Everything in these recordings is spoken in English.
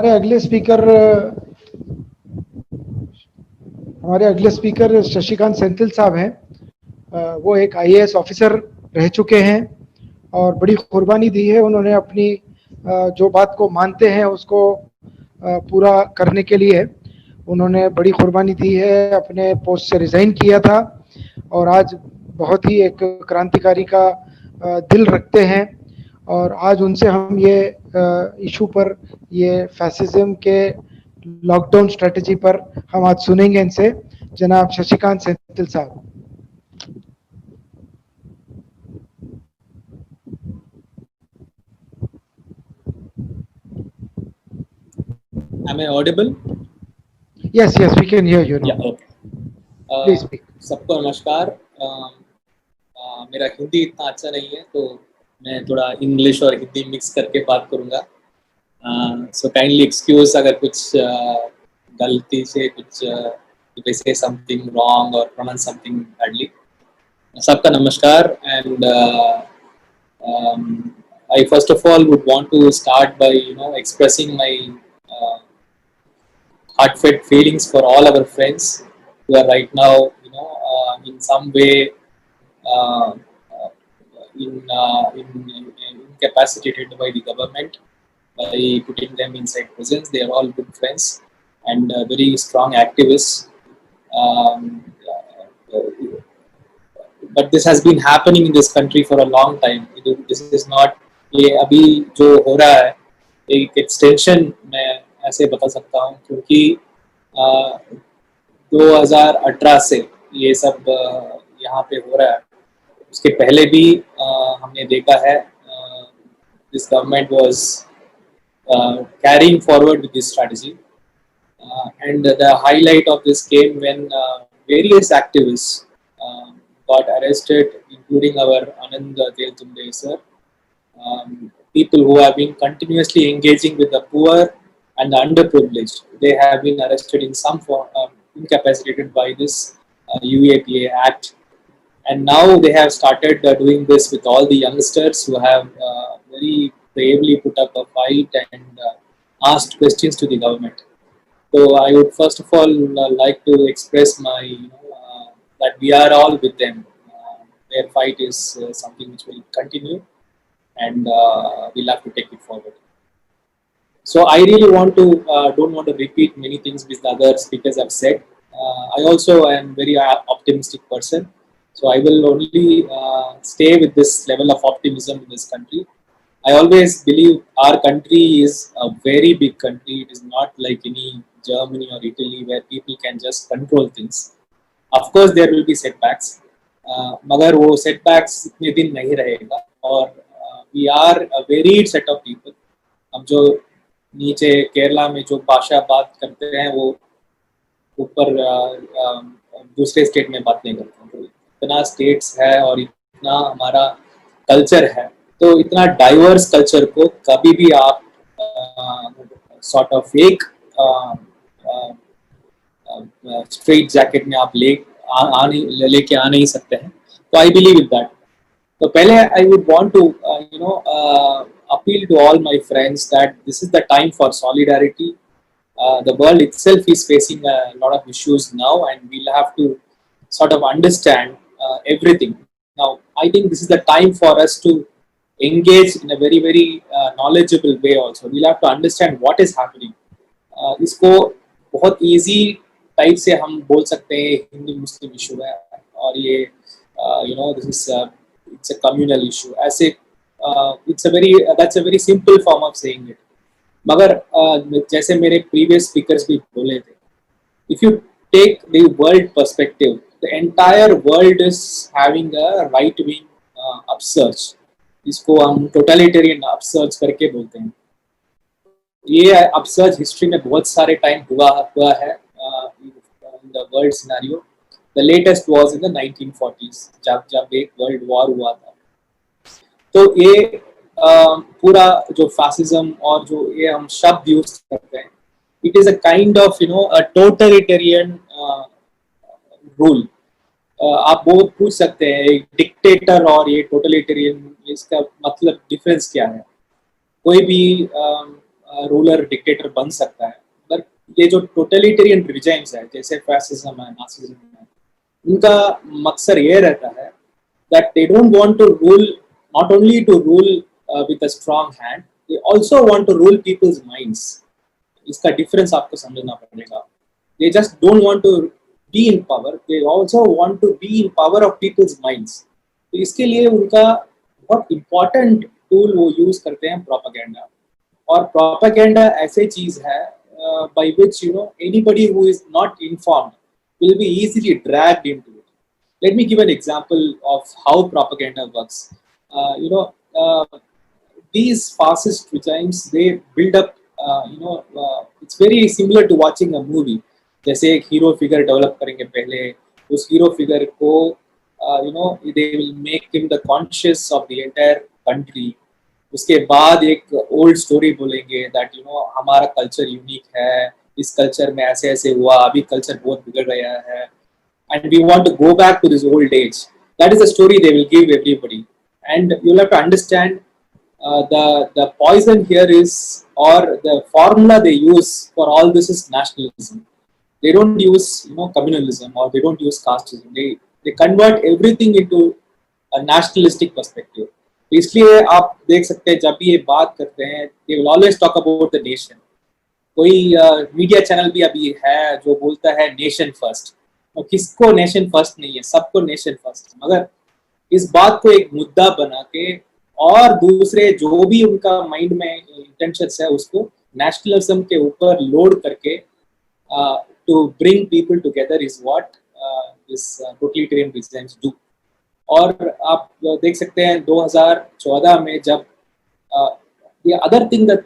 हमारे अगले स्पीकर शशिकांत सेंथिल साहब हैं। वो एक आईएएस ऑफिसर रह चुके हैं और बड़ी कुर्बानी दी है उन्होंने अपनी जो बात को मानते हैं उसको पूरा करने के लिए। उन्होंने बड़ी कुर्बानी दी है, अपने पोस्ट से रिज़ाइन किया था और आज बहुत ही एक क्रांतिकारी का दिल रखते हैं और आज उनसे हम ये इशू पर, ये फैसिज्म के लॉकडाउन स्ट्रेटजी पर हम आज सुनेंगे इनसे। जनाब शशिकांत सेंथिल साहब। Am I audible? Yes, we can hear you now. Yeah, okay. Please speak. सबको नमस्कार। मेरा हिंदी इतना अच्छा नहीं है तो मैं थोड़ा इंग्लिश और हिंदी मिक्स करके बात करूँगा। सो काइंडली एक्सक्यूज अगर कुछ गलती से कुछ if I say something wrong or pronounce something badly. सबका नमस्कार and I first of all would want to start by expressing my heartfelt feelings for all our friends who are right now in some way incapacitated by the government by putting them inside prisons. They are all good friends and very strong activists. But this has been happening in this country for a long time. This is not ये अभी जो हो रहा है एक extension मैं ऐसे बता सकता हूँ क्योंकि 2018 से ये सब यहाँ पे हो रहा है। उसके पहले भी हमने देखा है this government was carrying forward with this strategy and the highlight of this came when various activists got arrested, including our Anand Teltumde sir. People who have been continuously engaging with the poor and the underprivileged, they have been arrested in some form, incapacitated by this UAPA Act. And now they have started doing this with all the youngsters who have very bravely put up a fight and asked questions to the government. So I would first of all like to express my that we are all with them. Their fight is something which will continue and we'll have to take it forward. So I really don't want to repeat many things which the other speakers have said. I also am very optimistic person. So I will only stay with this level of optimism in this country. I always believe our country is a very big country. It is not like any Germany or Italy where people can just control things. Of course, there will be setbacks. मगर वो setbacks इतने दिन नहीं रहेगा और we are a varied set of people. हम जो नीचे केरला में जो भाषा बात करते हैं वो ऊपर दूसरे स्टेट में बात नहीं करते हैं। इतना स्टेट्स है और इतना हमारा कल्चर है तो इतना डाइवर्स कल्चर को कभी भी आप सॉर्ट ऑफ एक स्ट्रेट जैकेट में आप लेके आ नहीं सकते हैं। तो आई बिलीव इन दैट। तो पहले I would want to appeal to all my friends that this is the time for solidarity. The world itself is facing a lot of issues now and we'll have to sort of understand everything. Now, I think this is the time for us to engage in a very, very knowledgeable way also. We'll have to understand what is happening. इसको बहुत easy type से हम बोल सकते हैं हिंदू मुस्लिम issue है और ये this is it's a communal issue. ऐसे that's a very simple form of saying it. मगर जैसे मेरे previous speakers भी बोले थे, if you take the world perspective, the entire world is having a right-wing upsurge. इसको हम totalitarian upsurge करके बोलते हैं। ये upsurge history में बहुत सारे time हुआ है in the world scenario. The latest was in the 1940s जब एक world war हुआ था। तो ये पूरा जो fascism और जो ये हम शब्द यूज करते हैं, it is a kind of a totalitarian rule. आप वो पूछ सकते हैं डिक्टेटर और ये टोटलिटेरियन इसका मतलब डिफरेंस क्या है। कोई भी रूलर डिक्टेटर बन सकता है, पर ये जो टोटलिटेरियन रिजाइम्स है जैसे फैसिज्म है, नासिज्म है, उनका मकसद ये रहता है that they don't want to rule, not only to rule with a strong hand, they also want to rule people's minds. इसका डिफरेंस आपको समझना पड़ेगा. They just don't want to be in power, they also want to be in power of people's minds. तो इसके लिए उनका बहुत important tool वो यूज करते हैं प्रोपेगेंडा. और प्रोपेगेंडा ऐसे चीज है by which anybody who is not informed will be easily dragged into it. Let me give an example of how propaganda works. These fascist regimes, they build up, it's very similar to watching a movie. जैसे एक hero figure develop करेंगे पहले, उस hero figure को they will make him the conscious of the entire country. उसके बाद एक old story बोलेंगे दैट हमारा कल्चर यूनिक है, इस कल्चर में ऐसे ऐसे हुआ, अभी कल्चर बहुत बिगड़ गया है, and we want to go back to this old age. That is the story they will give everybody, and you'll have to understand the poison here is, or the formula they use for all this is nationalism. They don't use communalism, or they don't use casteism. They convert everything into a nationalistic perspective. इसलिए आप देख सकते हैं जब भी ये बात करते हैं they will always talk about the nation. कोई मीडिया चैनल भी अभी है जो बोलता है नेशन फर्स्ट, और किसको नेशन फर्स्ट नहीं है, सबको नेशन फर्स्ट. मगर इस बात को एक मुद्दा बना के और दूसरे जो भी उनका माइंड में इंटेंशंस है उसको नेशनलिज्म के ऊपर लोड करके to bring people together is what this totalitarian regimes do. और आप देख सकते हैं 2014 में जब the other thing that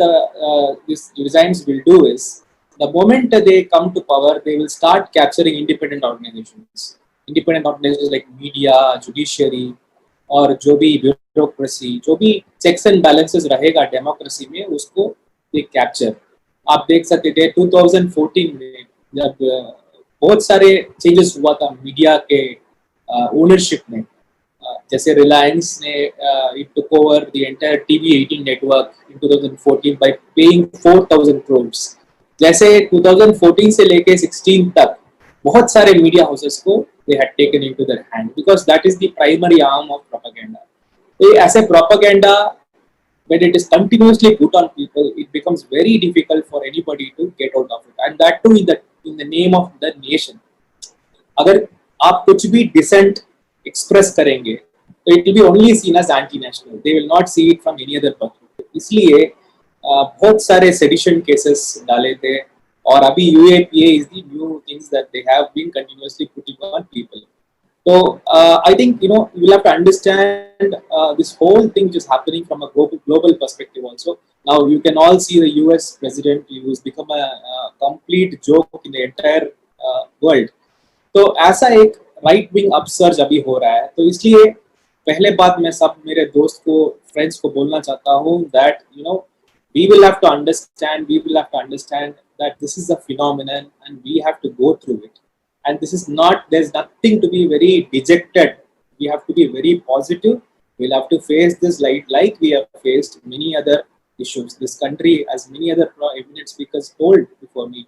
these regimes will do is, the moment they come to power, they will start capturing independent organizations like media, judiciary, और जो भी ब्यूरोक्रेसी, जो भी चेक्स एंड बैलेंसेस रहेगा डेमोक्रेसी में, उसको they capture. आप देख सकते थे 2014 में जब बहुत सारे चेंजेस हुआ था मीडिया के ओनरशिप में. जैसे रिलायंस ने it took over the entire TV18 network in 2014 by paying 4,000 crores. जैसे 2014 से लेके 16 तक बहुत सारे मीडिया हाउसेस को they had taken into their hand because that is the primary arm of propaganda. तो ऐसे propaganda, when it is continuously put on people, it becomes very difficult for anybody to get out of it, and that too in the name of the nation. अगर आप कुछ भी dissent express करेंगे तो it will be only seen as anti-national. They will not see it from any other perspective. इसलिए बहुत सारे sedition cases डाले थे, और अभी UAPA is the new things that they have been continuously putting on people. So I think you'll have to understand this whole thing which is happening from a global perspective also. Now you can all see the US president who has become a complete joke in the entire world. तो ऐसा एक right wing upsurge अभी हो रहा है. तो इसलिए पहले बात मैं सब मेरे दोस्त को, फ्रेंड्स को बोलना चाहता हूँ that we will have to understand that this is a phenomenon and we have to go through it. And this is not, there's nothing to be very dejected. We have to be very positive. We'll have to face this like we have faced many other issues. This country, as many other eminent speakers told before me,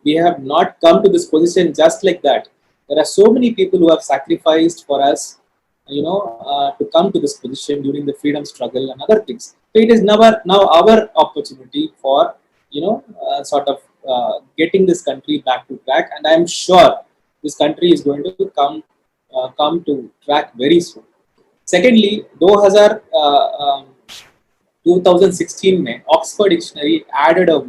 we have not come to this position just like that. There are so many people who have sacrificed for us, to come to this position during the freedom struggle and other things. So it is now our opportunity for, sort of getting this country back to track. And I am sure this country is going to come to track very soon. Secondly, 2016 में Oxford Dictionary added a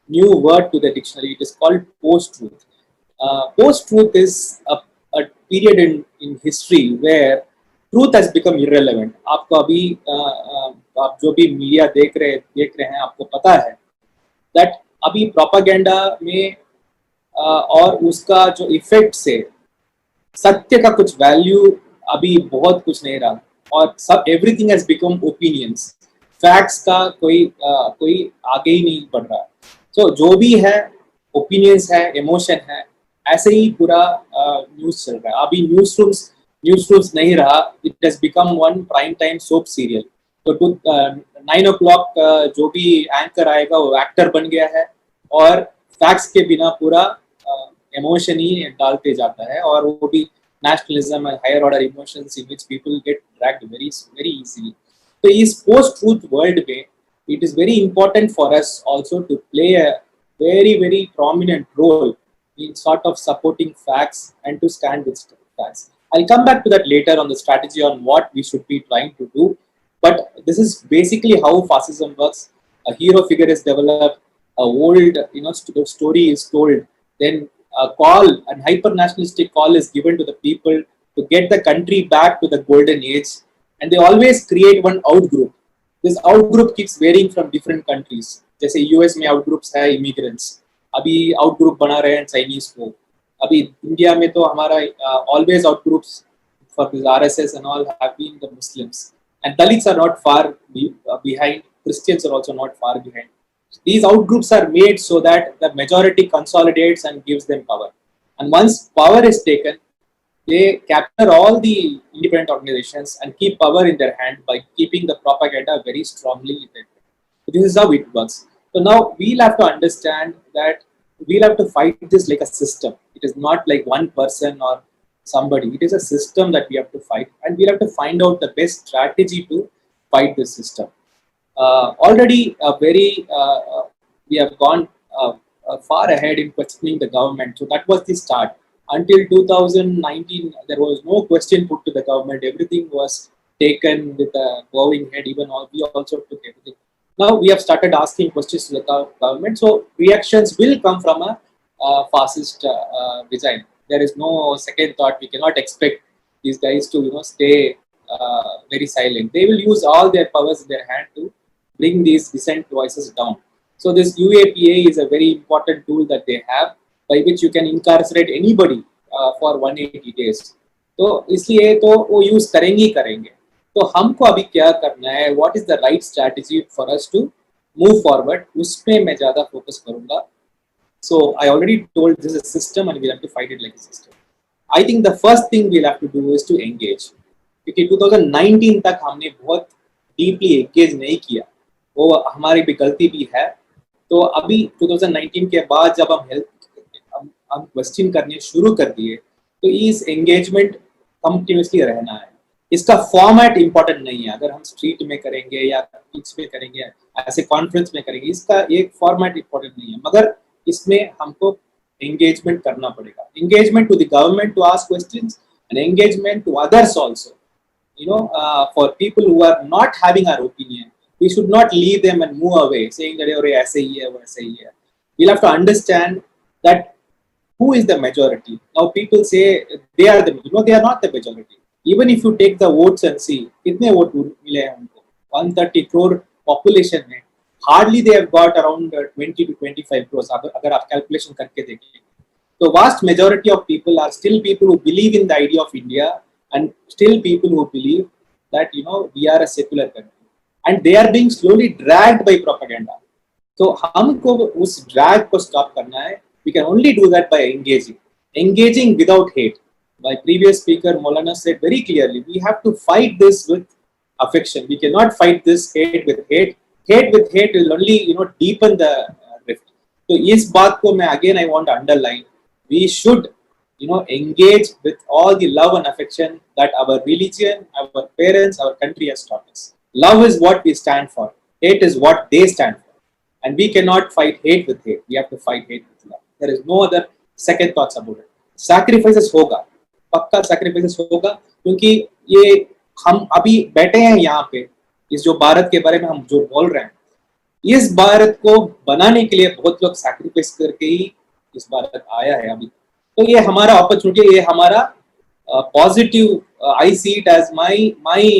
new word to the dictionary. It is called post-truth. Post-truth is a period in history where truth has become irrelevant. आपको अभी आप जो भी media देख रहे हैं, आपको पता है that अभी प्रोपेगेंडा में और उसका जो इफेक्ट से सत्य का कुछ वैल्यू अभी बहुत कुछ नहीं रहा, और सब everything has become opinions. Facts का कोई आगे ही नहीं बढ़ रहा. सो जो भी है ओपिनियंस है, इमोशन है, ऐसे ही पूरा न्यूज चल रहा है. अभी न्यूज रूम्स नहीं रहा. It has become one prime time soap serial. तो 9 o'clock जो भी एंकर आएगा वो एक्टर बन गया है और फैक्ट्स के बिना पूरा इमोशन ही डालते जाता है और वो भी nationalism and higher order emotions in which people get dragged very easily. So इस post truth world में it is very important for us also to play a very prominent role in sort of supporting facts and to stand with facts. I'll come back to that later on the strategy on what we should be trying to do. But this is basically how fascism works. A hero figure is developed, a old story is told, then a call, a hyper-nationalistic call is given to the people to get the country back to the golden age, and they always create one outgroup. This outgroup keeps varying from different countries. जैसे US में outgroups है immigrants, अभी outgroup बना रहे हैं Chinese को, अभी India में तो हमारा always outgroups for this RSS and all have been the Muslims, and Dalits are not far behind. Christians are also not far behind. These outgroups are made so that the majority consolidates and gives them power. And once power is taken, they capture all the independent organizations and keep power in their hand by keeping the propaganda very strongly in their hand. So this is how it works. So now we'll have to understand that we'll have to fight this like a system. It is not like one person or somebody. It is a system that we have to fight, and we'll have to find out the best strategy to fight this system. Already we have gone far ahead in questioning the government. So that was the start. Until 2019, there was no question put to the government. Everything was taken with a bowing head. Even we also took everything. Now we have started asking questions to the government. So reactions will come from a fascist design. There is no second thought. We cannot expect these guys to stay very silent. They will use all their powers in their hand to bring these dissent voices down. So this UAPA is a very important tool that they have, by which you can incarcerate anybody for 180 days. तो इसलिए तो वो use करेंगे. तो हमको अभी क्या करना है, what is the right strategy for us to move forward, उसमें मैं ज़्यादा फोकस करूँगा. So I already told this is a system and we have to fight it like a system. I think the first thing we'll have to do is to engage. क्योंकि 2019 तक हमने बहुत deeply engage नहीं किया, वो हमारी भी गलती भी है. तो अभी 2019 के बाद जब हम क्वेश्चन करने शुरू कर दिए, तो इस एंगेजमेंट कंटिन्यूसली रहना है. इसका फॉर्मेट इंपॉर्टेंट नहीं है. अगर हम स्ट्रीट में करेंगे या पिच में करेंगे, ऐसे कॉन्फ्रेंस में करेंगे, इसका एक फॉर्मेट इंपॉर्टेंट नहीं है, मगर इसमें हमको एंगेजमेंट करना पड़ेगा. Engagement to the government to ask questions and engagement to others also. For people who are not having our opinion, we should not leave them and move away saying that aise hi hai, waise hi hai. We'll have to understand that who is the majority. Now people say they are they are not the majority. Even if you take the votes and see kitne vote mile hain unko, 130 crore population mein, hardly they have got around 20 to 25 crores agar aap calculation karke dekhiye. So vast majority of people are still people who believe in the idea of India, and still people who believe that we are a secular country, and they are being slowly dragged by propaganda. So हमको उस drag को stop करना है. We can only do that by engaging without hate. My previous speaker Maulana said very clearly, we have to fight this with affection. We cannot fight this hate with hate. Hate with hate will only deepen the rift. So इस बात को मैं again I want to underline. We should engage with all the love and affection that our religion, our parents, our country has taught us. Love is what we stand for. Hate is what they stand for. And we cannot fight hate with hate. We have to fight hate with love. There is no other second thoughts about it. Sacrifices होगा, पक्का sacrifices होगा, क्योंकि ये हम अभी बैठे हैं यहाँ पे, इस जो भारत के बारे में हम जो बोल रहे हैं, इस भारत को बनाने के लिए बहुत लोग sacrifice करके ही इस भारत आया है अभी. तो ये हमारा अपॉर्चुनिटी, ये हमारा positive, I see it as my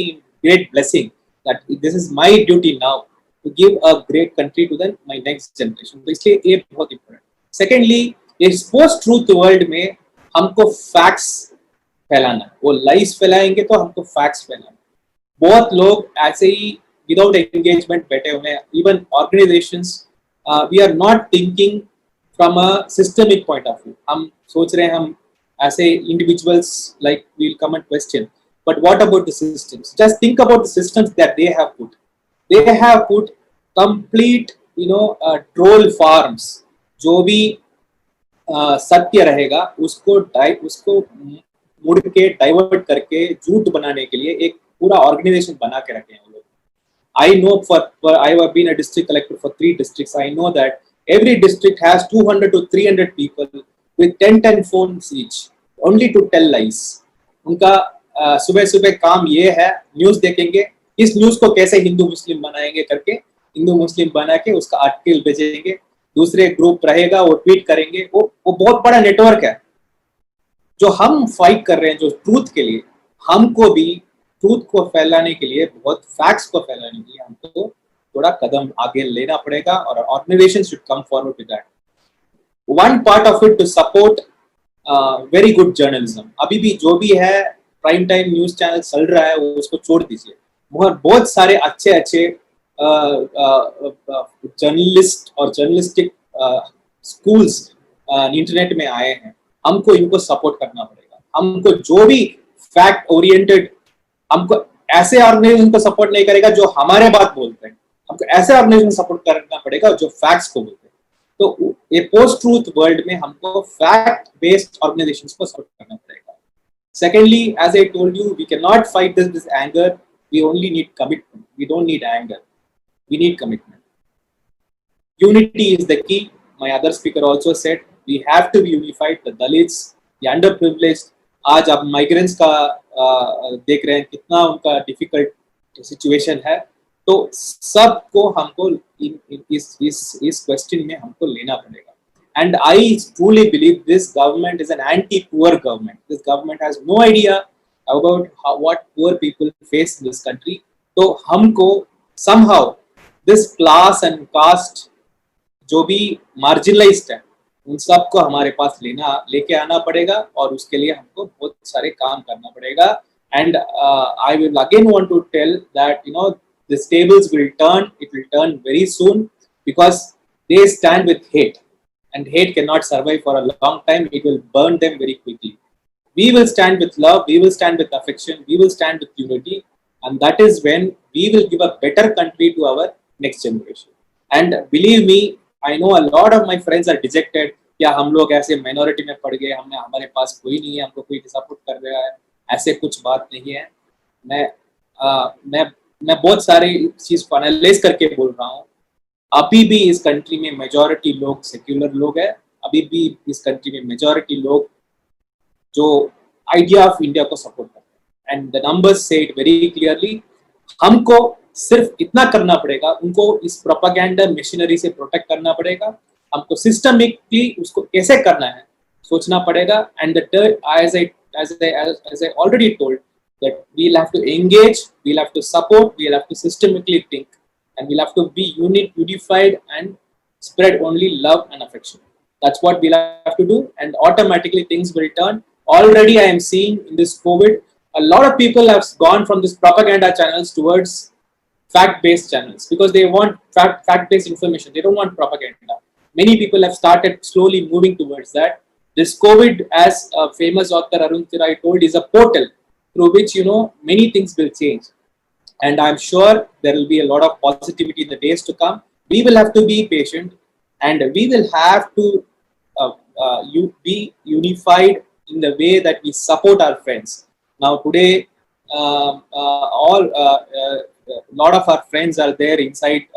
great blessing that this is my duty now to give a great country to the my next generation. तो इसलिए ये बहुत इंपॉर्टेंट. सेकेंडली, इस पोस्ट ट्रूथ वर्ल्ड में हमको फैक्ट्स फैलाना, वो लाइस फैलाएंगे तो हमको फैक्ट्स फैलाना. बहुत लोग ऐसे ही विदाउट एंगेजमेंट बैठे हुए हैं. Even organisations, we are not thinking from a systemic point of view. हम सोच रहे हैं हम ऐसे individuals like we'll come and question, but what about the systems? Just think about the systems that they have put. they have put complete, troll farms. जो भी सत्य रहेगा उसको मुड़ के डाइवर्ट करके झूठ बनाने के लिए एक पूरा ऑर्गेनाइजेशन बना के रखे हैं वो लोग. I know for I have been a district collector for 3 districts. I know that every district has 200 to 300 people with 10 phones each, only to tell lies. उनका सुबह सुबह काम ये है, न्यूज देखेंगे, इस न्यूज को कैसे हिंदू मुस्लिम बनाएंगे करके हिंदू मुस्लिम बना के उसका आर्टिकल भेजेंगे, दूसरे ग्रुप रहेगा वो ट्वीट करेंगे. वो बहुत बड़ा नेटवर्क है. जो हम फाइट कर रहे हैं जो ट्रूथ के लिए, हमको भी ट्रूथ को फैलाने के लिए, बहुत फैक्ट्स को फैलाने के लिए हमको थोड़ा कदम आगे लेना पड़ेगा और organisation should come forward with that. One part of it to support very good journalism. अभी भी जो भी है प्राइम टाइम न्यूज चैनल चल रहा है वो उसको छोड़ दीजिए. बहुत सारे अच्छे जर्नलिस्ट और जर्नलिस्टिक स्कूल्स इंटरनेट में आए हैं. हमको इनको सपोर्ट करना पड़ेगा. हमको जो भी फैक्ट ओरिएंटेड, हमको ऐसे ऑर्गेनाइजेशन को सपोर्ट नहीं करेगा जो हमारे बात बोलते हैं, हमको ऐसे ऑर्गेनाइजेशन सपोर्ट करना पड़ेगा जो फैक्ट्स को बोलते हैं. तो ये पोस्ट ट्रूथ वर्ल्ड में हमको फैक्ट बेस्ड ऑर्गेनाइजेशंस को सपोर्ट करना पड़ेगा. Secondly, as I told you, we can not fight this anger. We only need commitment. We don't need anger. We need commitment. Unity is the key. My other speaker also said we have to be unified. The Dalits, the underprivileged, आज आप migrants का देख रहे हैं कितना उनका difficult situation है. तो सबको हमको इस question में हमको लेना पड़ेगा. And I truly believe this government is an anti-poor government. This government has no idea about what poor people face in this country. तो हमको somehow this class and caste जो भी मार्जिनलाइज्ड है उन सबको हमारे पास लेके आना पड़ेगा और उसके लिए हमको बहुत सारे काम करना पड़ेगा. And I will again want to tell that this tables will turn very soon because they stand with hate and hate can not survive for a long time. It will burn them very quickly. We will stand with love, we will stand with affection, we will stand with unity, and that is when we will give a better country to our next generation. And believe me, I know a lot of my friends are dejected. क्या हम लोग ऐसे minority में पड़ गए, हमारे पास कोई नहीं है, हमको कोई सपोर्ट कर रहा है, ऐसे कुछ बात नहीं है. मैं बहुत सारे चीज को एनालाइज करके बोल रहा हूँ. अभी भी इस कंट्री में मेजॉरिटी लोग सेक्युलर लोग हैं. अभी भी इस कंट्री में मेजॉरिटी लोग जो आइडिया ऑफ इंडिया को सपोर्ट करते हैं. एंड द नंबर्स से इट वेरी क्लियरली. हमको सिर्फ इतना करना पड़ेगा, उनको इस प्रोपेगेंडा मशीनरी से प्रोटेक्ट करना पड़ेगा. हमको सिस्टमिकली उसको कैसे करना है सोचना पड़ेगा. And as I already told that we'll have to engage, we'll have to support, we'll have to systemically think, and we'll have to be unified and spread only love and affection. That's what we'll have to do, and automatically things will turn. Already I am seeing in this COVID, a lot of people have gone from this propaganda channels towards fact-based channels because they want fact-based information. They don't want propaganda. Many people have started slowly moving towards that. This COVID, as a famous author Arun Tirai told, is a portal through which many things will change. And I'm sure there will be a lot of positivity in the days to come. We will have to be patient, and we will have to be unified in the way that we support our friends. Now today, a lot of our friends are there inside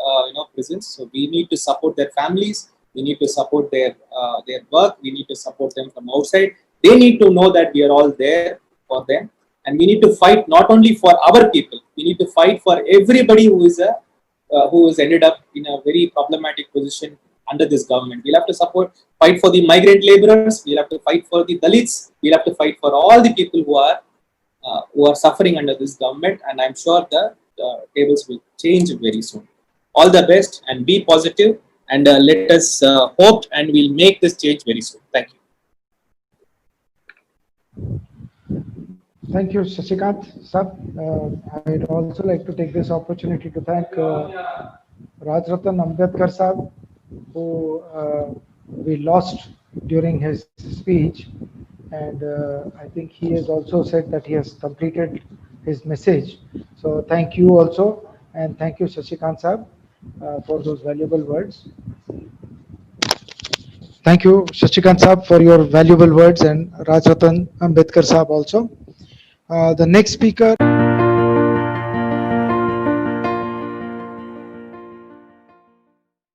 prisons, so we need to support their families, we need to support their work, we need to support them from outside. They need to know that we are all there for them, and we need to fight not only for our people, we need to fight for everybody who is ended up in a very problematic position under this government. We'll have to fight for the migrant laborers, we'll have to fight for the Dalits, we'll have to fight for all the people who are suffering under this government, and I'm sure the tables will change very soon. All the best, and be positive, and let us hope, and we'll make this change very soon. Thank you. Thank you, Shashikant sir. I'd also like to take this opportunity to thank Rajratan Ambedkar sahab, who we lost during his speech, and I think he has also said that he has completed his message. So thank you also, and thank you Shashikant Saab for those valuable words. Thank you Shashikant Saab for your valuable words, and Rajratan Ambedkar Saab also. The next speaker